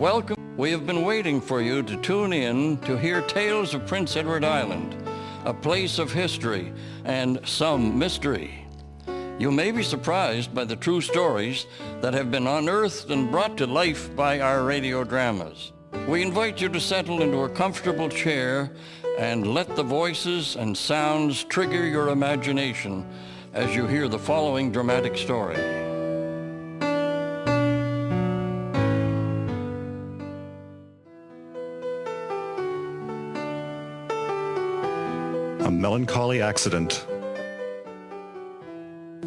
Welcome. We have been waiting for you to tune in to hear tales of Prince Edward Island, a place of history and some mystery. You may be surprised by the true stories that have been unearthed and brought to life by our radio dramas. We invite you to settle into a comfortable chair and let the voices and sounds trigger your imagination as you hear the following dramatic story. A melancholy accident.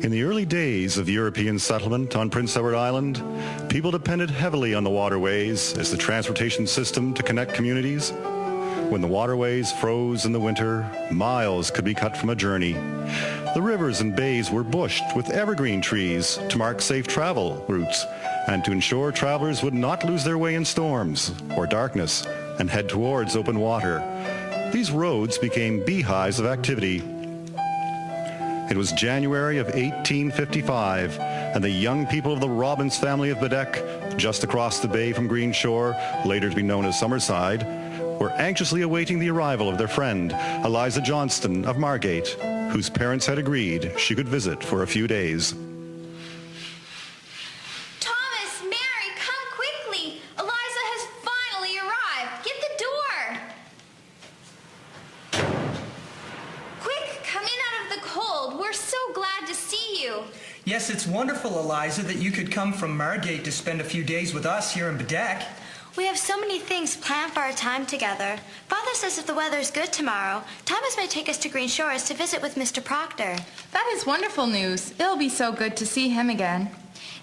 In the early days of European settlement on Prince Edward Island, people depended heavily on the waterways as the transportation system to connect communities. When the waterways froze in the winter, miles could be cut from a journey. The rivers and bays were bushed with evergreen trees to mark safe travel routes and to ensure travelers would not lose their way in storms or darkness and head towards open water. These roads became beehives of activity. It was January of 1855, and the young people of the Robbins family of Bedeck, just across the bay from Green Shore, later to be known as Summerside, were anxiously awaiting the arrival of their friend, Eliza Johnston of Margate, whose parents had agreed she could visit for a few days. Thomas, Mary, come quickly! Eliza has finally arrived. Get the door! Quick, come in out of the cold. We're so glad to see you. Yes, it's wonderful, Eliza, that you could come from Margate to spend a few days with us here in Bedeck. We have so many things planned for our time together. Father says if the weather is good tomorrow, Thomas may take us to Green Shores to visit with Mr. Proctor. That is wonderful news. It'll be so good to see him again.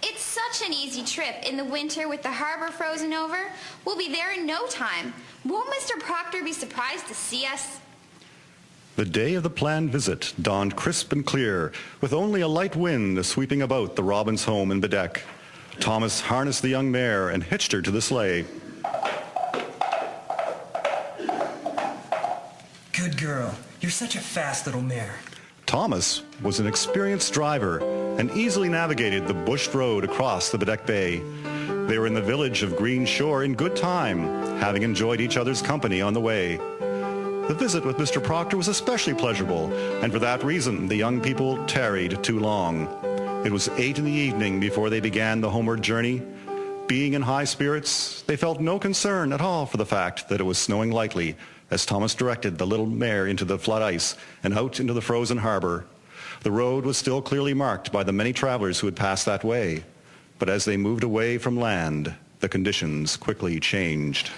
It's such an easy trip in the winter with the harbor frozen over. We'll be there in no time. Won't Mr. Proctor be surprised to see us? The day of the planned visit dawned crisp and clear, with only a light wind sweeping about the Robbins home in Bedeck. Thomas harnessed the young mare and hitched her to the sleigh. Good girl. You're such a fast little mare. Thomas was an experienced driver and easily navigated the bushed road across the Bedeck Bay. They were in the village of Green Shore in good time, having enjoyed each other's company on the way. The visit with Mr. Proctor was especially pleasurable, and for that reason the young people tarried too long. It was 8 in the evening before they began the homeward journey. Being in high spirits, they felt no concern at all for the fact that it was snowing lightly as Thomas directed the little mare into the flood ice and out into the frozen harbor. The road was still clearly marked by the many travelers who had passed that way. But as they moved away from land, the conditions quickly changed.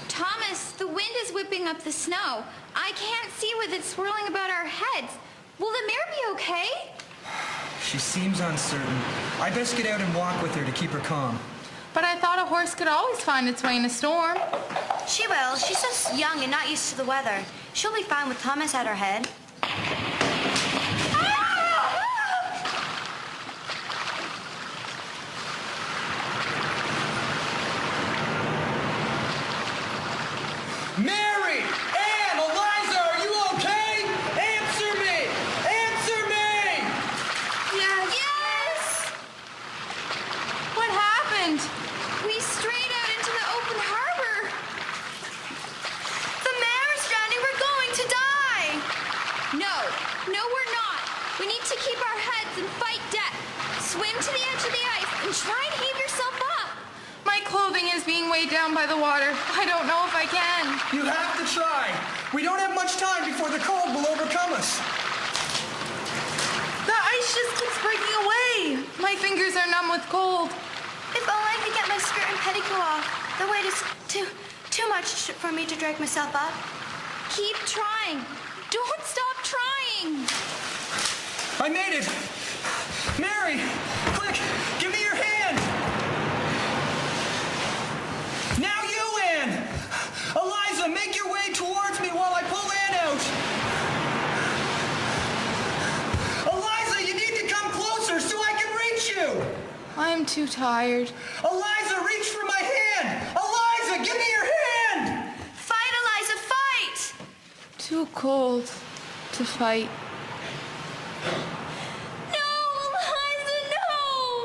Thomas, the wind is whipping up the snow. I can't see with it swirling about our heads. Will the mare be okay? She seems uncertain. I'd best get out and walk with her to keep her calm. But I thought a horse could always find its way in a storm. She will. She's so young and not used to the weather. She'll be fine with Thomas at her head. Mary! Anne! Eliza! Are you okay? Answer me! Answer me! Yes! What happened? We strayed out into the open harbor. The mare's drowning. We're going to die. No, we're not. We need to keep our heads and fight death. Swim to the edge of the ice and try and heave yourself up. My clothing is being weighed down by the water. I don't know if I can. You have to try. We don't have much time before the cold will overcome us. The ice just keeps breaking away. My fingers are numb with cold. If only I could get my skirt and petticoat off. The weight is too much for me to drag myself up. Keep trying. Don't stop trying. I made it! Mary! Quick! Give me your hand! Now you, Anne! Eliza, make your way towards me while I pull Anne out! Eliza, you need to come closer so I can reach you! I'm too tired. Eliza, reach for my hand! Eliza, give me your hand! Fight, Eliza, fight! Too cold to fight. No, Eliza, no!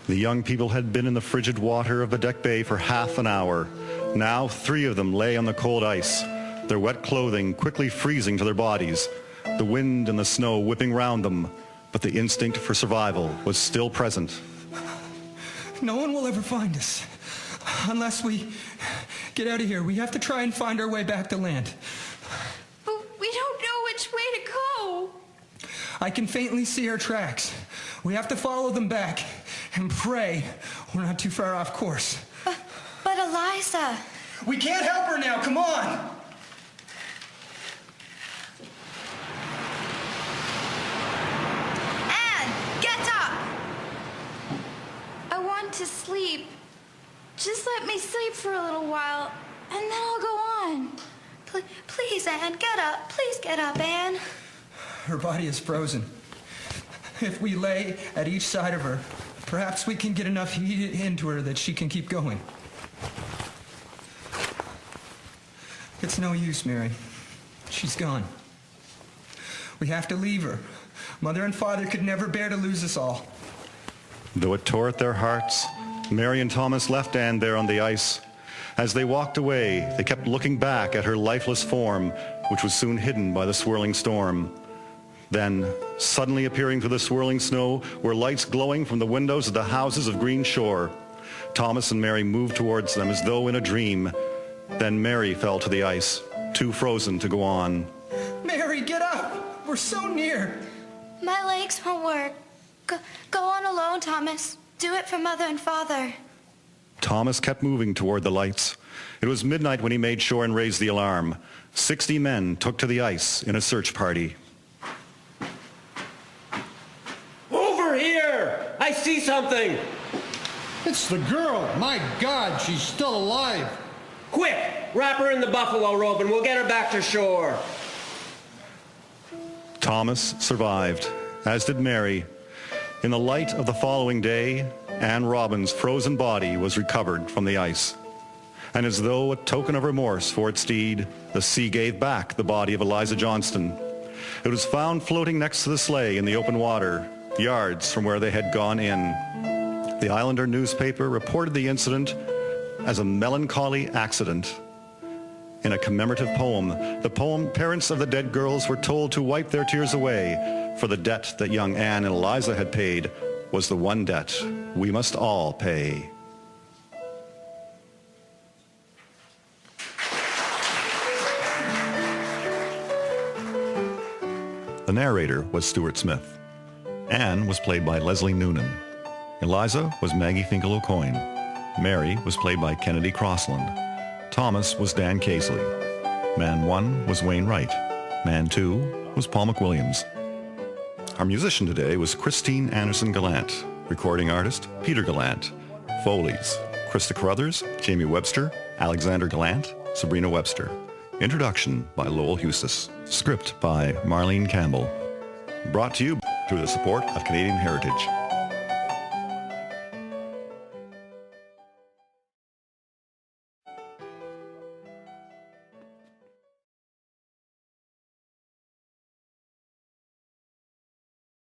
The young people had been in the frigid water of the deck bay for half an hour. Now 3 of them lay on the cold ice, their wet clothing quickly freezing to their bodies, the wind and the snow whipping round them, but the instinct for survival was still present. No one will ever find us. Unless we get out of here. We have to try and find our way back to land. But we don't know which way to go. I can faintly see our tracks. We have to follow them back and pray we're not too far off course. But Eliza... We can't help her now. Come on. Anne, get up! I want to sleep. Just let me sleep for a little while, and then I'll go on. Please, Anne, get up. Please get up, Anne. Her body is frozen. If we lay at each side of her, perhaps we can get enough heat into her that she can keep going. It's no use, Mary. She's gone. We have to leave her. Mother and Father could never bear to lose us all. Though it tore at their hearts, Mary and Thomas left Anne there on the ice. As they walked away, they kept looking back at her lifeless form, which was soon hidden by the swirling storm. Then, suddenly appearing through the swirling snow, were lights glowing from the windows of the houses of Green Shore. Thomas and Mary moved towards them as though in a dream. Then Mary fell to the ice, too frozen to go on. Mary, get up! We're so near! My legs won't work. Go on alone, Thomas. Do it for Mother and Father. Thomas kept moving toward the lights. It was midnight when he made shore and raised the alarm. 60 men took to the ice in a search party. Over here! I see something! It's the girl. My God, she's still alive. Quick! Wrap her in the buffalo robe and we'll get her back to shore. Thomas survived, as did Mary. In the light of the following day, Anne Robin's frozen body was recovered from the ice. And as though a token of remorse for its deed, the sea gave back the body of Eliza Johnston. It was found floating next to the sleigh in the open water, yards from where they had gone in. The Islander newspaper reported the incident as a melancholy accident. In a commemorative poem, parents of the dead girls were told to wipe their tears away, for the debt that young Anne and Eliza had paid was the one debt we must all pay. The narrator was Stuart Smith. Anne was played by Leslie Noonan. Eliza was Maggie Finkel O'Coin. Mary was played by Kennedy Crossland. Thomas was Dan Casely. Man 1 was Wayne Wright. Man 2 was Paul McWilliams. Our musician today was Christine Anderson Gallant. Recording artist, Peter Gallant. Foley's, Krista Carruthers, Jamie Webster, Alexander Gallant, Sabrina Webster. Introduction by Lowell Hustis. Script by Marlene Campbell. Brought to you through the support of Canadian Heritage.